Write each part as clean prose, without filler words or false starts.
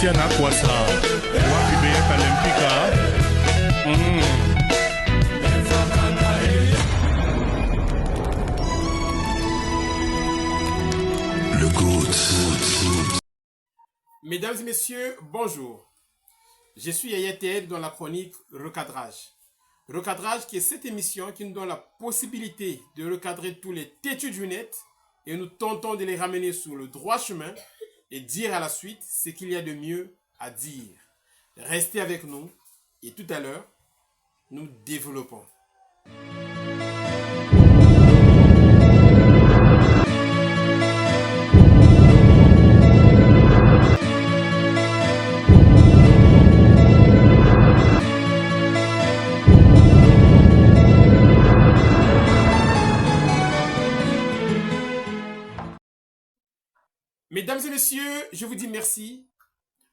Christian Akwasa, wapi Beya Kalempika. Le GOAT. Mesdames et messieurs, bonjour. Je suis Yaya Ted dans la chronique Recadrage. Recadrage qui est cette émission qui nous donne la possibilité de recadrer tous les têtus du net et nous tentons de les ramener sur le droit chemin et dire à la suite ce qu'il y a de mieux à dire. Restez avec nous et tout à l'heure, nous développons. Mesdames et messieurs, je vous dis merci.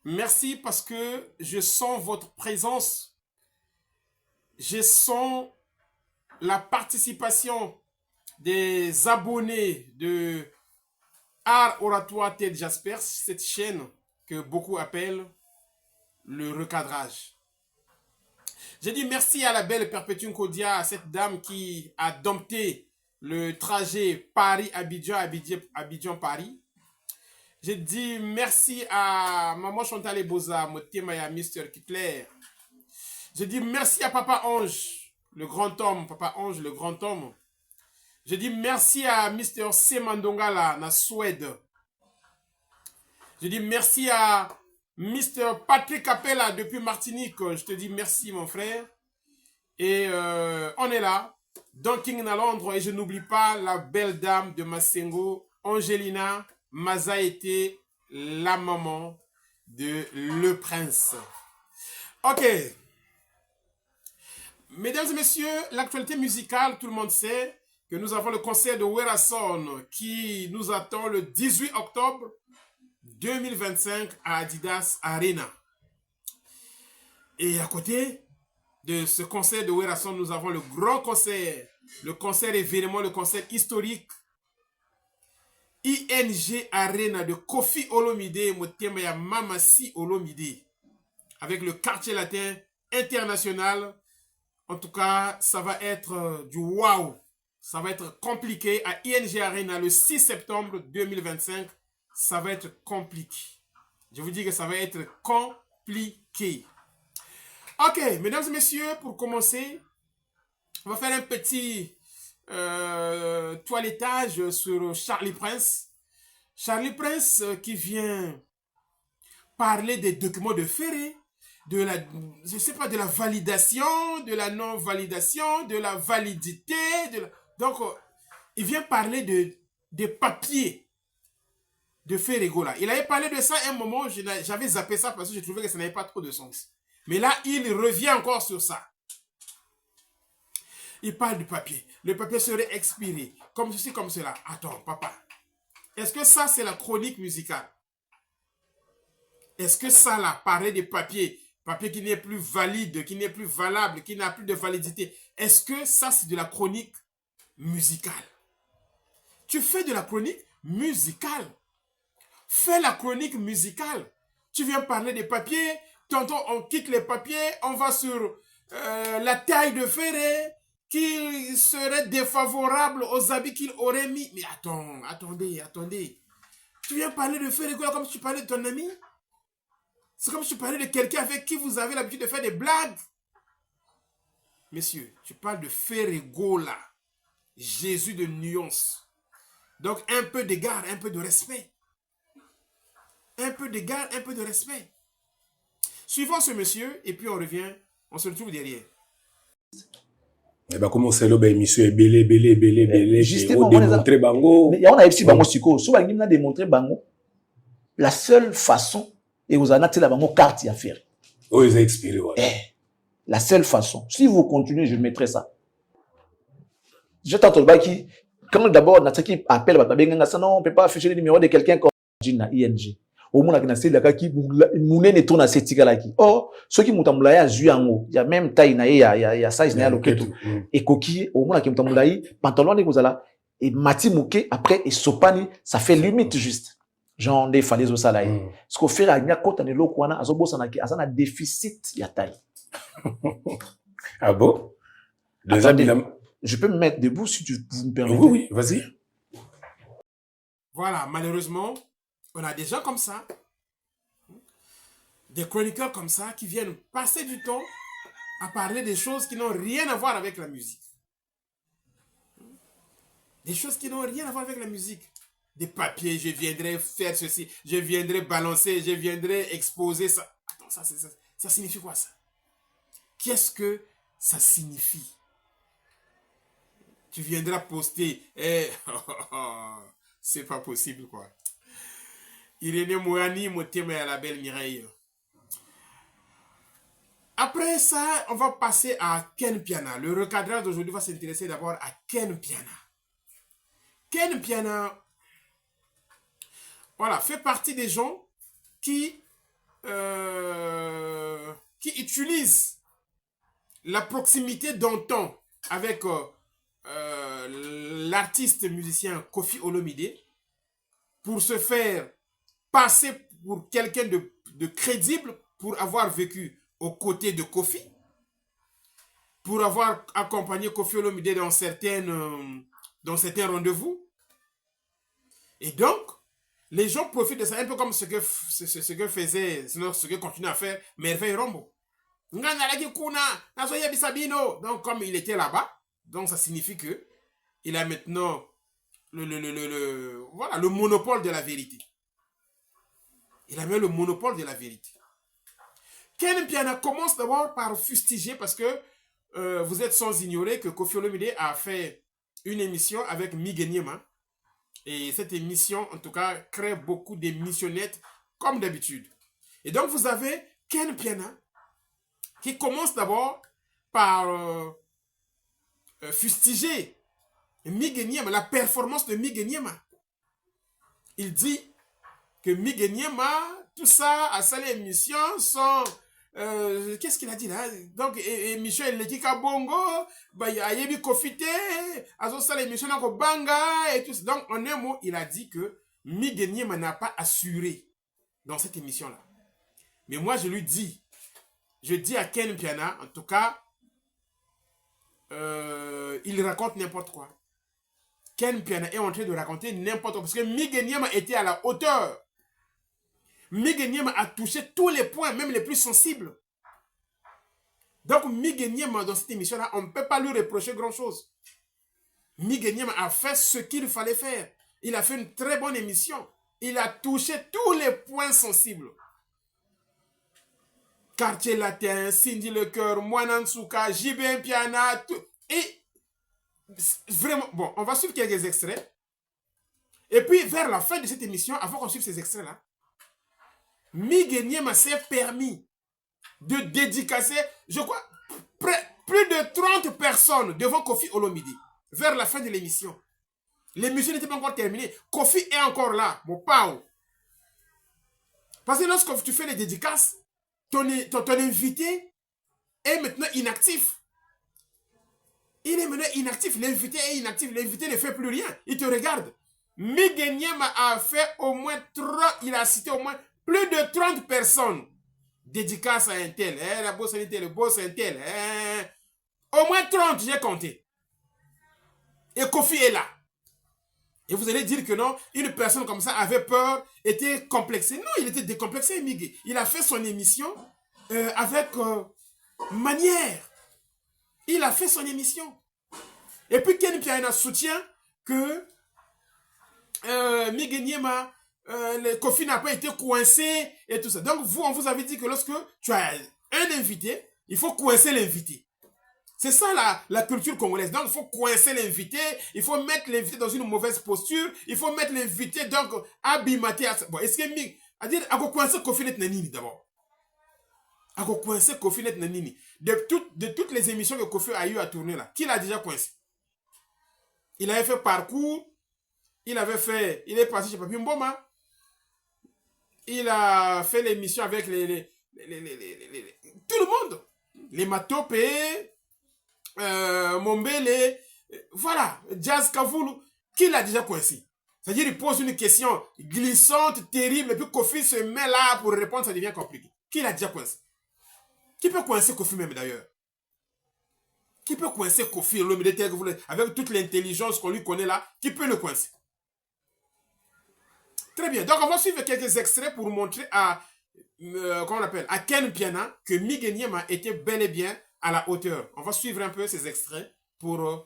Merci parce que je sens votre présence. Je sens la participation des abonnés de Art Oratoire Ted Jaspers, cette chaîne que beaucoup appellent le recadrage. J'ai dit merci à la belle Perpétune Kodia, à cette dame qui a dompté le trajet Paris-Abidjan, Abidjan-Paris. J'ai dit merci à Maman Chantal Eboza, Motemaya, Mr. Kittler. J'ai dit merci à Papa Ange, le grand homme, Papa Ange, le grand homme. J'ai dit merci à Mr. Semandongala, na Suède. J'ai dit merci à Mr. Patrick Capella depuis Martinique. Je te dis merci, mon frère. Et on est là, dans King à Londres. Et je n'oublie pas la belle dame de Massengo, Angelina Maza était la maman de Le Prince. Ok. Mesdames et messieurs, l'actualité musicale, tout le monde sait que nous avons le concert de Werason qui nous attend le 18 octobre 2025 à Adidas Arena. Et à côté de ce concert de Werason, nous avons le grand concert, le concert événement, le concert historique ING Arena de Kofi Olomide, Motemaya Mamasi Olomide, avec le quartier latin international. En tout cas, ça va être du waouh. Ça va être compliqué à ING Arena le 6 septembre 2025. Ça va être compliqué. Je vous dis que ça va être compliqué. Ok, mesdames et messieurs, pour commencer, on va faire un petit toilettage sur Charlie Prince. Charlie Prince qui vient parler des documents de Ferré, de la, je sais pas, de la validation, de la non-validation, de la validité. Donc, il vient parler des papiers de Ferrego là. Il avait parlé de ça à un moment, j'avais zappé ça parce que je trouvais que ça n'avait pas trop de sens. Mais là, il revient encore sur ça. Il parle du papier. Le papier serait expiré. Comme ceci, comme cela. Attends, papa. Est-ce que ça, c'est la chronique musicale? Est-ce que ça, là, parler des papiers, papier qui n'est plus valide, qui n'est plus valable, qui n'a plus de validité, est-ce que ça, c'est de la chronique musicale? Tu fais de la chronique musicale. Fais la chronique musicale. Tu viens parler des papiers. Tantôt, on quitte les papiers. On va sur la taille de Ferré, qui serait défavorable aux habits qu'il aurait mis. Mais attendez. Tu viens parler de Ferrego comme si tu parlais de ton ami? C'est comme si tu parlais de quelqu'un avec qui vous avez l'habitude de faire des blagues. Messieurs, tu parles de Ferrego là. Jésus de nuance. Donc un peu d'égard, un peu de respect. Un peu d'égard, un peu de respect. Suivons ce monsieur et puis on revient, on se retrouve derrière. Eh ben comment c'est le émission est belé justement démontrer bango mais on a aussi bango siko so ba ngimna démontrer bango la seule façon et vous en avez la bango carte à faire ils ont expiré la seule façon si vous continuez je mettrai ça je t'entends ba qui quand d'abord na qui appelle ba benga ça non on peut pas afficher le numéro de quelqu'un comme Gina ING au moins na c'est la qui munene tourna setika la qui oh ceux qui mutamula ya zuango ya même taille na ya size na ya loketo et coquille au moins qui mutamula pantalon ne kozala et mati muke après et sopani ça fait limite juste genre des falaises au salaire. Ce qu'on fait à Nyakota ne lokwana azobosanaki azana déficit ya taille. Ah bon? Attendez, je peux me mettre debout si vous me permettez. Oui, vas-y. Voilà, malheureusement, on a des gens comme ça, des chroniqueurs comme ça, qui viennent passer du temps à parler des choses qui n'ont rien à voir avec la musique. Des choses qui n'ont rien à voir avec la musique. Des papiers, je viendrai faire ceci, je viendrai balancer, je viendrai exposer ça. Attends, ça signifie quoi ça? Qu'est-ce que ça signifie? Tu viendras poster, c'est pas possible quoi. Irénée Mouani, Motema et la belle Mireille. Après ça, on va passer à Ken Piana. Le recadrage d'aujourd'hui va s'intéresser d'abord à Ken Piana. Ken Piana, voilà, fait partie des gens qui utilisent la proximité d'un temps avec l'artiste musicien Koffi Olomide pour se faire passer pour quelqu'un de crédible, pour avoir vécu aux côtés de Koffi, pour avoir accompagné Koffi Olomide dans certains rendez-vous. Et donc, les gens profitent de ça, un peu comme ce que faisait, sinon ce que continue à faire Merveille Rombo. Donc, comme il était là-bas, donc ça signifie que il a maintenant voilà, le monopole de la vérité. Il a même le monopole de la vérité. Ken Piana commence d'abord par fustiger parce que vous êtes sans ignorer que Koffi Olomide a fait une émission avec Miguel Niema. Et cette émission, en tout cas, crée beaucoup d'émissionnettes comme d'habitude. Et donc, vous avez Ken Piana qui commence d'abord par fustiger Miguel Niema, la performance de Miguel Niema. Il dit que Miguel Niema, tout ça, à sa émission, sont... qu'est-ce qu'il a dit là? Donc, Michel Lekika Bongo, Ayebi Kofite, Azo Sale émission Banga, et tout ça. Donc, en un mot, il a dit que Miguel Niema n'a pas assuré dans cette émission-là. Mais moi, je dis à Ken Piana, en tout cas, il raconte n'importe quoi. Ken Piana est en train de raconter n'importe quoi. Parce que Miguel Niema était à la hauteur. Miguel Niema a touché tous les points, même les plus sensibles. Donc, Miguel Niema, dans cette émission-là, on ne peut pas lui reprocher grand-chose. Miguel Niema a fait ce qu'il fallait faire. Il a fait une très bonne émission. Il a touché tous les points sensibles. Quartier Latin, Cindy Le Coeur, Mwanansuka, JB Piana, tout. Et vraiment, bon, on va suivre quelques extraits. Et puis, vers la fin de cette émission, avant qu'on suive ces extraits-là, Miguel Niema s'est permis de dédicacer, je crois, plus de 30 personnes devant Koffi Olomide, vers la fin de l'émission. L'émission n'était pas encore terminée. Koffi est encore là, mon pao. Parce que lorsque tu fais les dédicaces, ton invité est maintenant inactif. Il est maintenant inactif. L'invité est inactif. L'invité ne fait plus rien. Il te regarde. Miguel Niema a fait au moins 30, il a cité au moins plus de 30 personnes. Dédicace à un tel. La bosse est un tel, le boss est un tel. Au moins 30, j'ai compté. Et Koffi est là. Et vous allez dire que non, une personne comme ça avait peur, était complexée. Non, il était décomplexé, Miguel. Il a fait son émission avec manière. Il a fait son émission. Et puis Ken Piana soutient que Miguel Niema, le Koffi n'a pas été coincé et tout ça. Donc vous, on vous avait dit que lorsque tu as un invité, il faut coincer l'invité. C'est ça la culture congolaise. Donc il faut coincer l'invité, il faut mettre l'invité dans une mauvaise posture, il faut mettre l'invité donc abimaté. Bon, est-ce que Miguel, à dire, à coincer Koffi net nanini d'abord. À coincer Koffi net nanini. De toutes les émissions que Koffi a eu à tourner là, qui l'a déjà coincé? Il avait fait parcours, il est passé chez Papi Mboma, il a fait l'émission avec tout le monde. Les Matopé, Mombele, voilà, Jazz Kavoulou, qui l'a déjà coincé? C'est-à-dire, il pose une question glissante, terrible, et puis Kofi se met là pour répondre, ça devient compliqué. Qui l'a déjà coincé? Qui peut coincer Kofi même d'ailleurs? Qui peut coincer Kofi, l'homme de terre, avec toute l'intelligence qu'on lui connaît là? Qui peut le coincer? Très bien. Donc, on va suivre quelques extraits pour montrer à, comment on appelle, à Ken Piana que Miguel Niema était bel et bien à la hauteur. On va suivre un peu ces extraits pour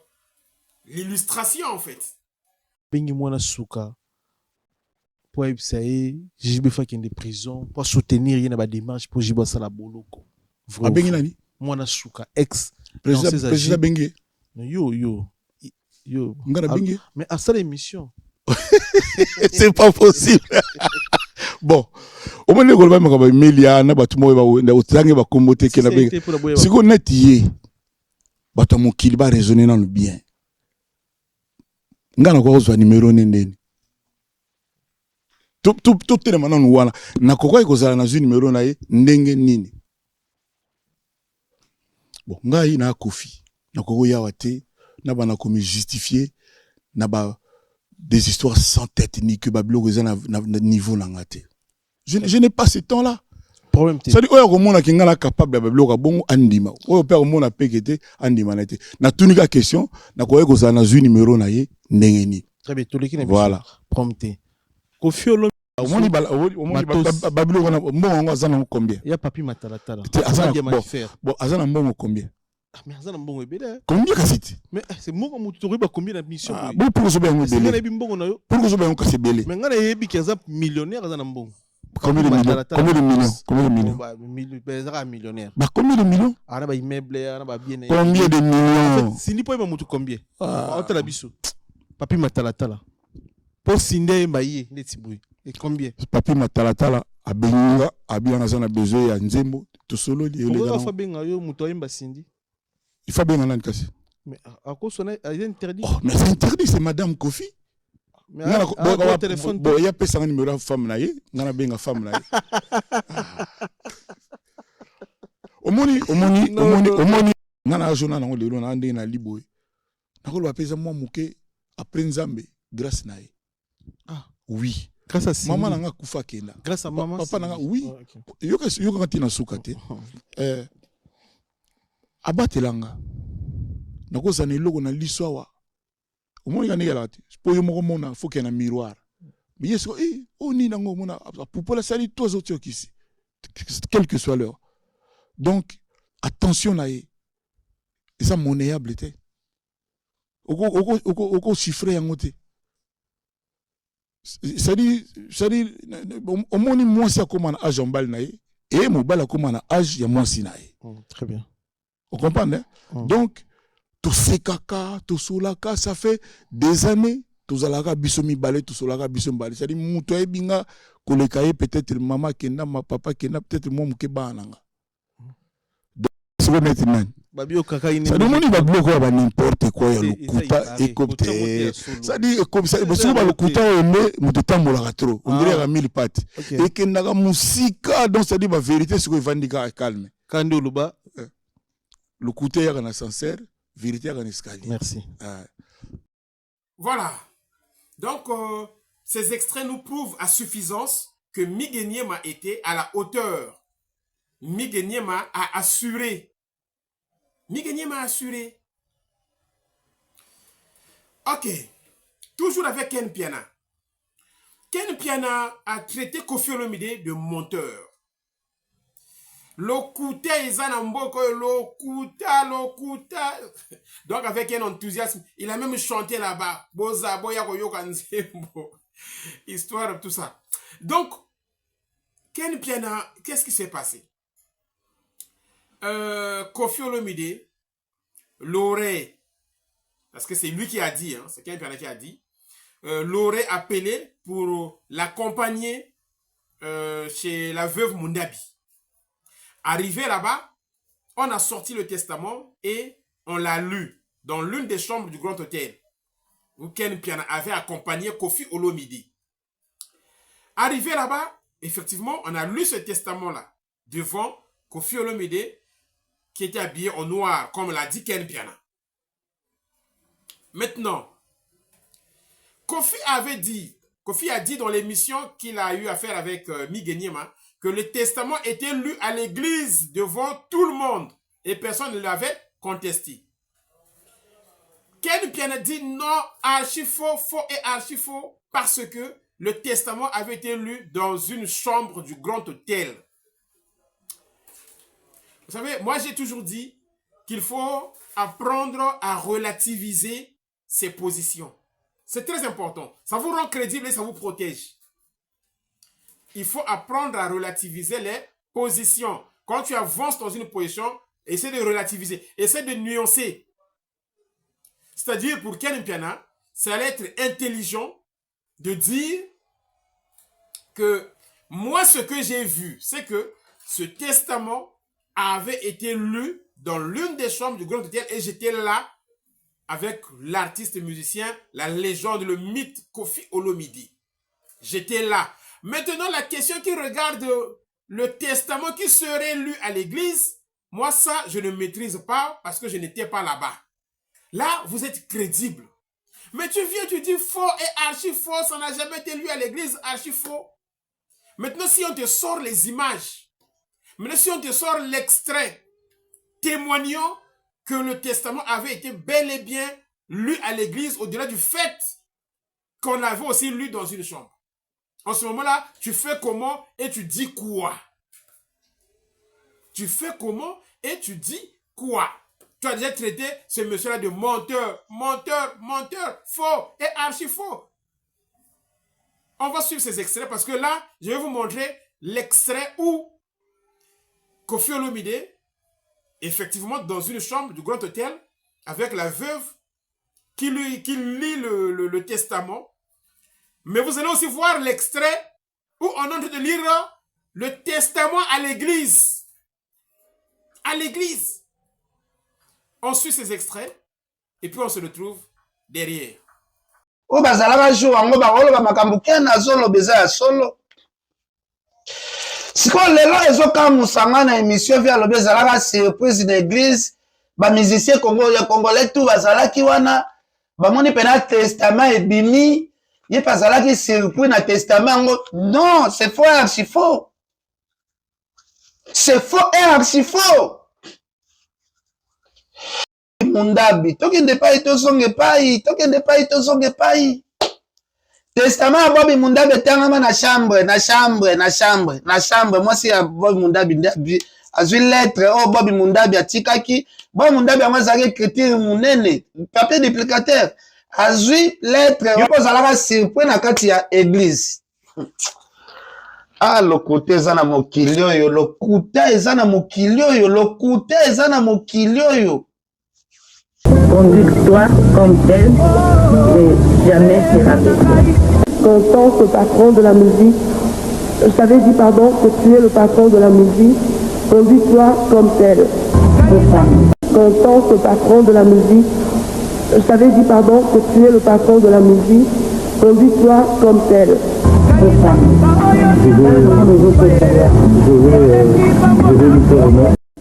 l'illustration en fait. Bengi mwana suka pour epsaye jibe fa kende prison pour soutenir yena ba démarche pour jiba sala boloko. A bengi nani? Mwana suka ex Président bengi. Yo. Ngana bengi. Mais à ça l'émission. C'est pas possible. Bon, au moins le gouvernement va melia na batumo ba na utange ba kombote ke na bengi. Siko netiye. Bato mokili ba raisonner dans le bien. Ngana kwa kozwa numéro nendeni. Tout tele manana wana na kokwa ikozala na numéro na ye ndenge nini. Bon, ngai na Kofi na koko ya wate na bana komi justifier na ba des histoires sans tête ni que bablo reza na niveau na ngate. Je n'ai pas ce temps là. Problème ça dit oyo komona ki ngana capable bablo ka bongo andima. Oyo pe komona pekete andima na te. Na tunika question na koye kozala na numéro na ye ndenge ni. Très bien, toleki na voilà. Prompté. Kofi Olomide omoni bablo wana mbongo azana combien? Ya papi matalatala. Bon, azana mbongo combien? Mais azana mbongo ebele. Combien kasiti? Mais c'est mbongo mutu toriba combien na mission? Bon pour so ben ebele. Ngana mbongo na yo. Pour so ben kasi ebele. Mais ngana yebi ki azana millionnaire azana mbongo. Combien de millions? Combien de millions? Combien de millions? Bah, millionnaire. Bah, combien de millions? Ah, bah, immeuble, ah, bah, bien. Combien de millions? En fait, si ni pas mutu combien? Ah, la biso. Papi matalatala. Pour sinde mbaye, netibui. Et combien? Papi matalatala, abenga, abia na besoin ya nzembo, to solo li ele. Pourquoi fa benga yo mutu yemba sindi? Il faut benga nan kasi. Mais à cause on est interdit. Oh, mais c'est interdit, c'est madame Kofi. Mais à téléphone. Bon, il y a pas un numéro de femme na ye, ngana benga femme na ye. Omoni, ngana jona na ngolo na ande na liboy. Na ko ba pesa moi muke après nzambe grâce na ye. Ah, oui. Grâce à maman nanga kufa kenda. Grâce à maman. Papa nanga oui. Yoka tina sukate. Abatelanga. Na ko sa ne logo na liswawa. Omoni ka nigala te. Po yo moko mona faut qu'il y ait un miroir. Mais yeso ni nango mona pour la sali tous autres ici. Quel que soit l'heure. Donc attention na ye. Et ça monnayable était. Oko chiffré yango te. Ça dit omoni moi ça comme un âge en balle na ye et mon balle comme un âge ya moi si na ye. Très bien. Vous comprenez? Donc tout ces caca, tout solaka, ça fait des années. Tout zalaka bisomi balé, tout solaka bisomi balé. Ça dit moutoye binga kolekaye peut-être maman kenda, ma papa kenda, peut-être moi mouke bananga. Donc c'est quoi maintenant? Babio kaka ine. Ça demande babio quoi n'importe quoi le kuta écopté. Ça dit comme ça parce que le kuta aimé mutambola trop. On dirait à 1000 pattes. Et kenda ga musika donc ça dit la vérité c'est que vandika calme. Kando luba le kuta ya na sincère. Vérité à escalier. Merci. Voilà. Donc, ces extraits nous prouvent à suffisance que Miguel Niema était à la hauteur. Miguel Niema a assuré. Miguel Niema a assuré. Ok. Toujours avec Ken Piana. Ken Piana a traité Kofi Olomide de monteur. Lokuta Izanamboko, Lokuta. Donc avec un enthousiasme, il a même chanté là-bas. Boza, Boya, Koyoka, Nzembo. Histoire, tout ça. Donc, Ken Piana, qu'est-ce qui s'est passé? Kofi Olomide l'aurait, parce que c'est lui qui a dit, hein, c'est Ken Piana qui a dit, l'aurait appelé pour l'accompagner chez la veuve Mundabi. Arrivé là-bas, on a sorti le testament et on l'a lu dans l'une des chambres du Grand Hôtel où Ken Piana avait accompagné Kofi Olomide. Arrivé là-bas, effectivement, on a lu ce testament-là devant Kofi Olomide qui était habillé en noir, comme l'a dit Ken Piana. Maintenant, Kofi a dit dans l'émission qu'il a eu à faire avec Miguenyema que le testament était lu à l'église devant tout le monde et personne ne l'avait contesté. Ken Piana dit non, archi faux, faux et archi faux, parce que le testament avait été lu dans une chambre du grand hôtel. Vous savez, moi j'ai toujours dit qu'il faut apprendre à relativiser ses positions. C'est très important. Ça vous rend crédible et ça vous protège. Il faut apprendre à relativiser les positions. Quand tu avances dans une position, essaie de relativiser, essaie de nuancer. C'est-à-dire, pour Ken Piana, ça allait être intelligent de dire que moi, ce que j'ai vu, c'est que ce testament avait été lu dans l'une des chambres du Grand Hôtel et j'étais là avec l'artiste musicien, la légende, le mythe Kofi Olomide. J'étais là. Maintenant, la question qui regarde le testament qui serait lu à l'église, moi, ça, je ne maîtrise pas parce que je n'étais pas là-bas. Là, vous êtes crédible. Mais tu viens, tu dis faux et archi faux, ça n'a jamais été lu à l'église, archi faux. Maintenant, si on te sort les images, maintenant, si on te sort l'extrait témoignant que le testament avait été bel et bien lu à l'église, au-delà du fait qu'on l'avait aussi lu dans une chambre. En ce moment-là, tu fais comment et tu dis quoi? Tu fais comment et tu dis quoi? Tu as déjà traité ce monsieur-là de menteur, menteur, menteur, faux et archi faux. On va suivre ces extraits parce que là, je vais vous montrer l'extrait où Kofi Olomide, effectivement, dans une chambre du Grand Hôtel, avec la veuve qui lit le testament. Mais vous allez aussi voir l'extrait où on est en train de lire le testament à l'église. À l'église. On suit ces extraits et puis on se retrouve derrière. O bazalaka jour ango bakoloba makambo ken azoloba ya solo. Sikoyo lelo ezokamusanga na émission via alobi ezalaka surprise na église bamusicien congolais tout bazalaki wana bamoni pena testament ebimi ye mpe azalaki surpris na testament yango. Non, c'est faux et archi faux. C'est faux et archi faux. Mundabi tokende epai tozonga epai, tokende epai tozonga epai. Testament ya Bobi Mundabi etangama na chambre, na chambre, na chambre, na chambre. Mwasi ya Bobi Mundabi azwi lettre oyo Bobi Mundabi atikaki. Bobi Mundabi yango azalaki écriture munene, papier duplicateur. Azwi lettre oyo ozalaka surpris na kati ya église. Ah, lokuta eza na mokili oyo, lokuta eza na mokili oyo, lokuta eza na mokili oyo. Conduis-toi comme tel et jamais te rabaisser. Constance, le patron de la musique, je t'avais dit pardon que tu es le patron de la musique. Conduis-toi comme tel. Constance, le patron de la musique, je t'avais dit pardon que tu es le patron de la musique. Conduis-toi comme tel.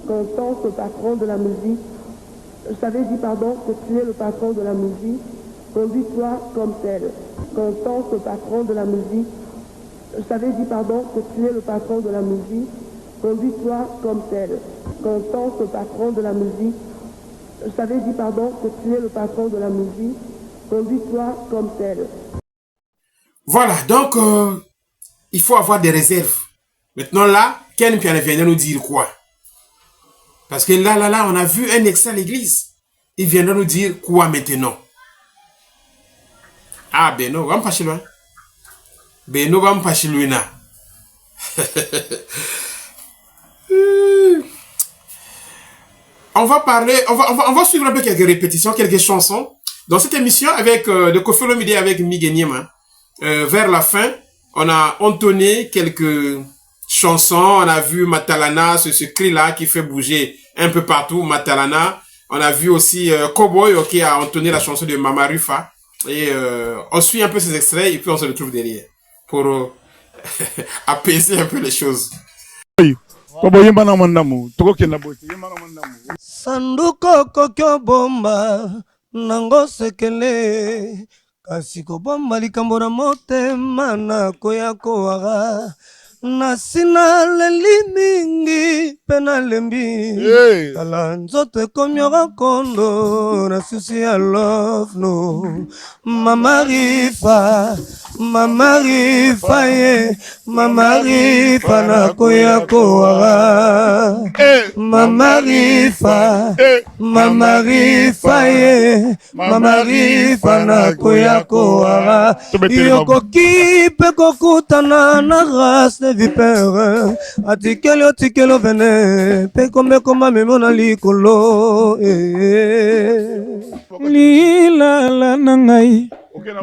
Constance, le patron de la musique, je t'avais dit pardon que tu es le patron de la musique. Conduis-toi comme tel. Constance, le patron de la musique, je t'avais dit pardon que tu es le patron de la musique. Conduis-toi comme tel. Constance, le patron de la musique, je t'avais dit pardon que tu es le patron de la musique. Conduis-toi comme tel. Voilà, donc il faut avoir des réserves. Maintenant là, Ken Piana vient de nous dire quoi? Parce que là, on a vu un extrait à l'église. Il viendra nous dire quoi maintenant? Ah, Beno, va me passer loin. Beno, va me passer loin. On va parler, on va suivre un peu quelques répétitions, quelques chansons. Dans cette émission avec de Kofi Olomide avec Miguenyema, vers la fin, on a entonné quelques chansons. On a vu Matalana, ce cri-là qui fait bouger un peu partout, Matalana. On a vu aussi Cowboy qui a entonné la chanson de Mama Rufa. Et on suit un peu ces extraits et puis on se retrouve derrière pour apaiser un peu les choses. Sanduko kokyo bomba nango sekele kasi kobomba likambo na motema nakoya kowaka nasina leli mingi mpe nalembi tala nzoto ekomi oka kondo na susi ya love no mama rifa ye mama rifa nakoya kowaka mama rifa ye mama rifa nakoya kowaka yokoki mpe kokutana na race vipere atikelo vene pe komba memo na likolo lilala na ngai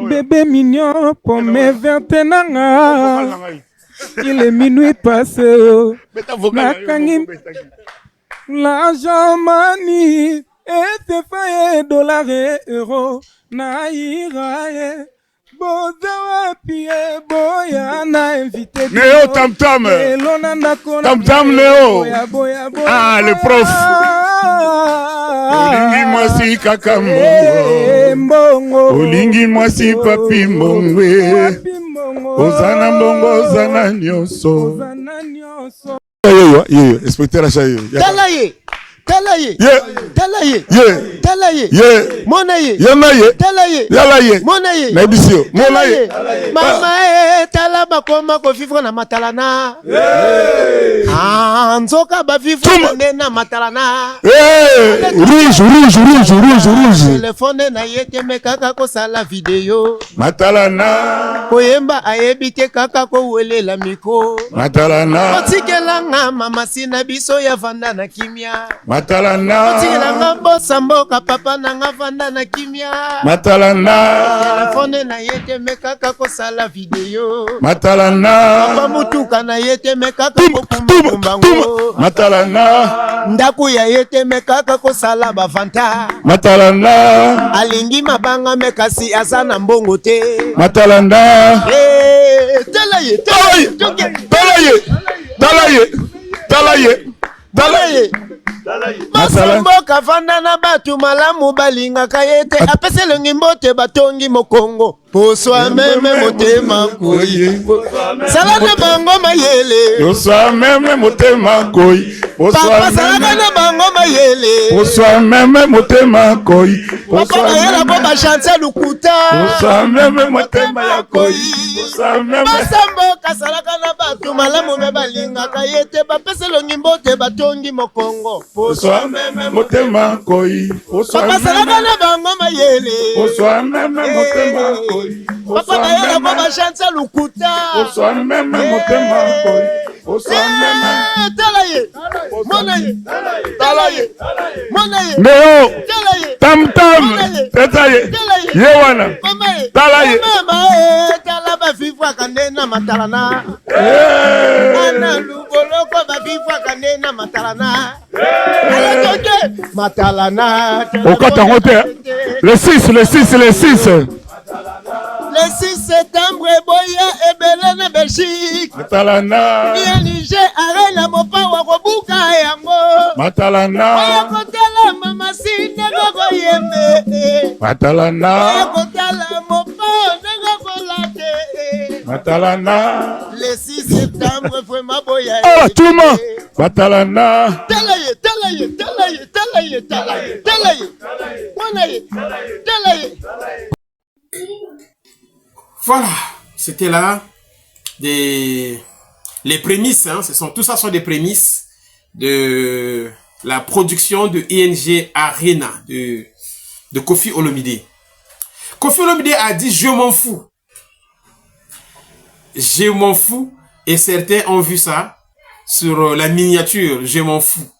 bébé mignon pomme verte na nga il est minuit passé nakangi l'argent mani etefa dollar et euro na iraye bozawa pie boya na invité Néo Tam Tam Néo. Ah, le prof Olingi mwasi kaka mbongo Olingi mwasi papi mbongwe Ozana mbongo ozana nyonso Yo, inspecteur Acha yo. Talaye, Monaye, Yalaye, Monaye, Naibisio, Monaye, Mama tala bakoma ko vivre na matalana. Nzoka ba vivre na matalana. Rouge. Téléphone na yete me kaka ko sala video. Matalana Koyemba ayebite kaka ko welela miko. Matalana Otikelanga mama sina biso ya vanda na kimia. Matalana Otikelanga bosa mboka papa nanga vanda na kimia. Matalana Telefone na yete me kaka ko sala video. Matalana Papa mutuka na yete me kaka ko kumbango. Matalana Ndaku ya yete me kaka ko sala bavanta. Matalana Alingi mabanga me kasi asana mbongo te. Matalana Talaye. Masamboka vanda na batu malamu balingaka yete apese lengi mbote batongi mokongo poswa meme motema koyi salana bango mayele poswa meme motema koyi papa salana na bango mayele poswa meme motema koyi papa bayela ko ba chance lukuta poswa meme motema ya koyi poswa meme masamboka salaka na batu malamu me balingaka yete bapese lengi mbote batongi mokongo poswa meme motema koyi papa salaka na bango mayele poswa meme motema koyi papa bayela ko ba chance lukuta poswa meme motema koyi poswa meme Monaye Néo Tam Tetaye Yewana Talaye tala ba vivre kande na matalana ana luboloko ba vivre kande na matalana matalana le 6 Le 6 septembre, Boya et Belén Belgique. Matalana. Niger arena mopa wa kobuka yango. Matalana. Oya kotala mama sine gogo yembe. Matalana. Oya kotala mopa nega kolate. Matalana. Le 6 septembre, vraiment Boya. Oh, tout le monde. Matalana. Talaye. Voilà, c'était là les prémices, hein, tout ça sont des prémices de la production de ING Arena de Koffi Olomide. Koffi Olomide a dit je m'en fous. Je m'en fous et certains ont vu ça sur la miniature, je m'en fous.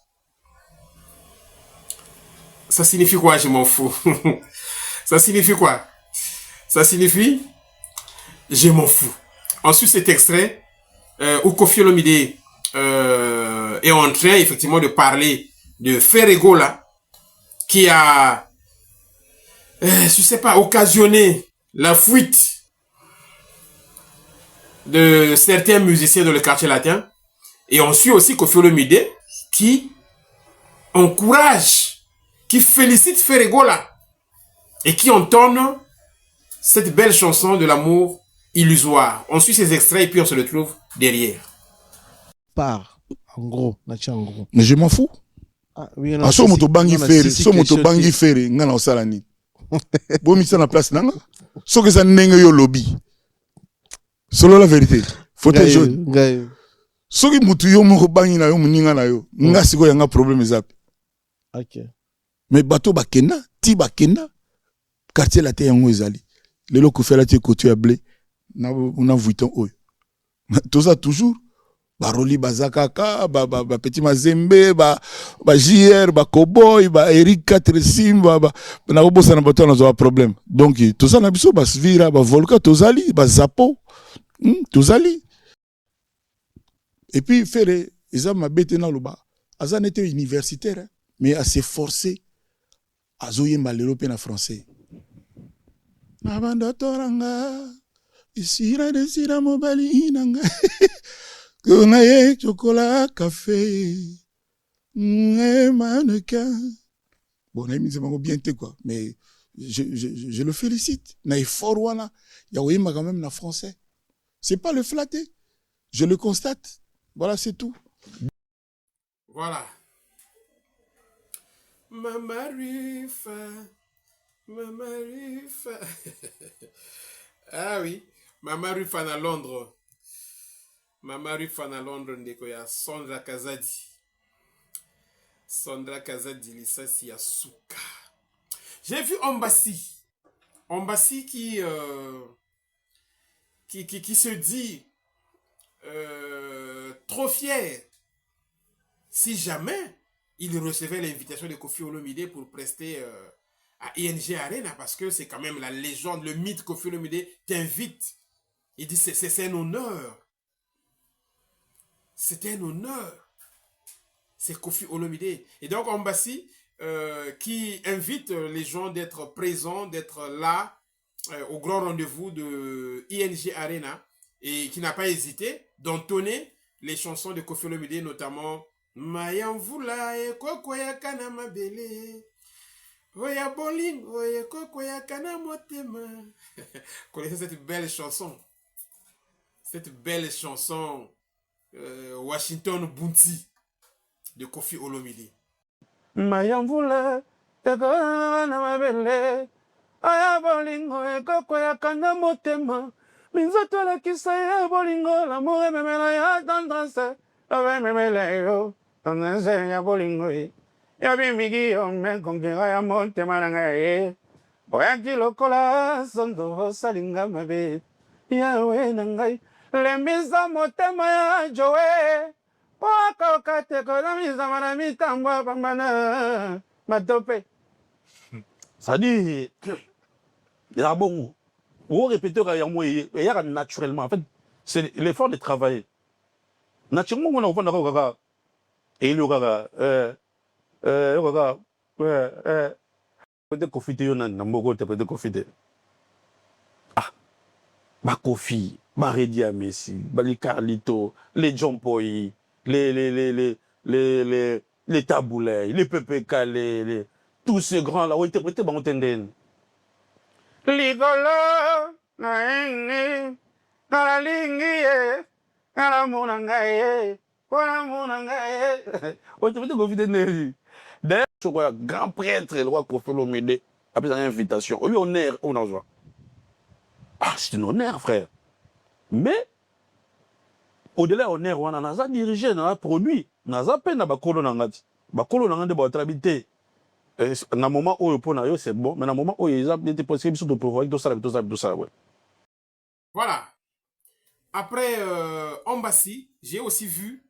Ça signifie quoi, je m'en fous? Ça signifie quoi? Ça signifie je m'en fous. Ensuite, cet extrait où Koffi Olomide est en train effectivement de parler de Ferrego là, qui a, je sais pas, occasionné la fuite de certains musiciens dans le quartier latin. Et on suit aussi Koffi Olomide qui encourage, qui félicite Ferrego là et qui entonne cette belle chanson de l'amour illusoire. On suit ces extraits et puis on se retrouve derrière. Part. En gros, en gros. Mais je m'en fous. Ah, oui, Ah, so moto bangi fere, ngana osala ni. Bo mi na place nanga. So que ça ndenge yo lobby. Solo la vérité. Faut être jeune. So ki mutu yo moko bangi na yo muninga na yo. Nga siko yanga problème zapi. OK. Mais bateau bakena, ti bakena. Quartier la te yango ezali. Lelo ko fela ti kotu ya blé. Na una vuiton oyo. Tout ça toujours. Baroli bazakaka, petit mazembe, JR, cowboy, Eric 4 Simba, na obosa na bato na problème. Donc tout ça na biso basvira, volca tozali, zapo, tozali. Et puis faire eza mabete na loba. Azan était universitaire, mais à s'efforcer à zoyemba lelo pe na français. Na banda toranga, isira desira mobali inanga. On a chocolat, café, mannequin. Bon, on a mis bien quoi, mais je le félicite. Il y a quand même la français. C'est pas le flatter. Je le constate. Voilà, c'est tout. Voilà. Mama Rifa. Ah oui, Mama Rifa à Londres. Mama Rifan à Londres, ndeko ya Sondra Kazadi. Sondra Kazadi, lisasi ya Souka. J'ai vu Ombassi. Ombassi qui se dit trop fier si jamais il recevait l'invitation de Koffi Olomide pour prester à ING Arena, parce que c'est quand même la légende, le mythe. Koffi Olomide t'invite. Il dit c'est un honneur. C'était un honneur. C'est Koffi Olomide. Et donc, Ombassi, qui invite les gens d'être présents, d'être là, au grand rendez-vous de ING Arena, et qui n'a pas hésité d'entonner les chansons de Koffi Olomide, notamment Mayamvula e kokoya kana mabele. Oya boling, oya kokoya kana motema. Connaissez cette belle chanson? Cette belle chanson Washington Bounty de Koffi Olomide. Mayamvula tekana mabele aya bolingo ekoko ya kanda motema minzoto la kisa ya bolingo l'amour memela ya tendresse ave memela yo tendresse ya bolingo ya bimigi yo me kongira ya motema na ngai boyaki lokola sondo salinga mabe yawe na ngai lembisa motema ya joe poakoka tekola mizama na mitambo pambana matope. Ça dit, il y a bon, vous répétez il y a naturellement. En fait, c'est l'effort de travailler. Naturellement, on a fait et il y aura peut-être confiter yon nan moko te peut-être confiter. Ah, ma Koffi, ma Redi à Messi, les Carlito, les John Poi, les Taboulay, les Pepe Calais, tous ces grands-là ont interprété par Montenden. Ligolo, naengi, nalalingi, nalamunangaye, walamunangaye. On interprété Koffi. D'ailleurs, je crois grand prêtre, le roi Koffi Olomide, après sa invitation, on lui honneur, on en joie. Ah, c'est un honneur, frère. Mais, au-delà honneur, on a dirigé, on a produit, on a peine à Bakolo Nangati. Bakolo Nangati, on a habité. Dans le moment où c'est bon, mais dans le moment où il y a des possibilités de pouvoir, tout ça, ouais. Voilà. Après Ombassi, j'ai aussi vu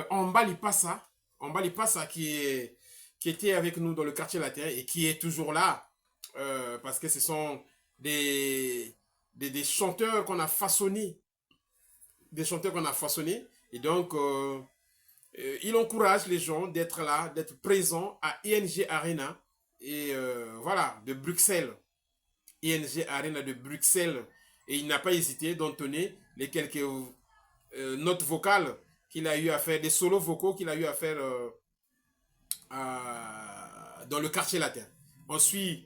Ombali Passa qui était avec nous dans le quartier latin et qui est toujours là parce que ce sont des chanteurs qu'on a façonnés. Et donc, il encourage les gens d'être là, d'être présents à ING Arena. Et voilà, de Bruxelles. ING Arena de Bruxelles. Et il n'a pas hésité d'entonner les quelques notes vocales qu'il a eu à faire, des solos vocaux qu'il a eu à faire dans le quartier latin. On suit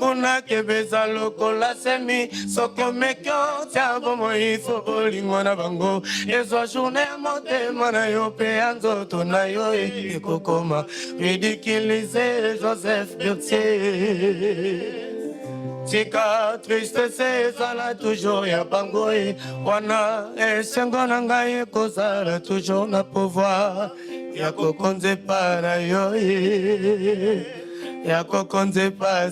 nguna kebeza lokola semi soko mekyo tia bomo ifo bolingo na bango ezwa journée ya motema na yo pe ya nzoto na yo ekokoma ridiculiser Joseph Bertier tika tristesse ezala toujours ya bango wana esengo na ngai ekozala toujours na pouvoir ya kokonzepa na yo ya kokonzepa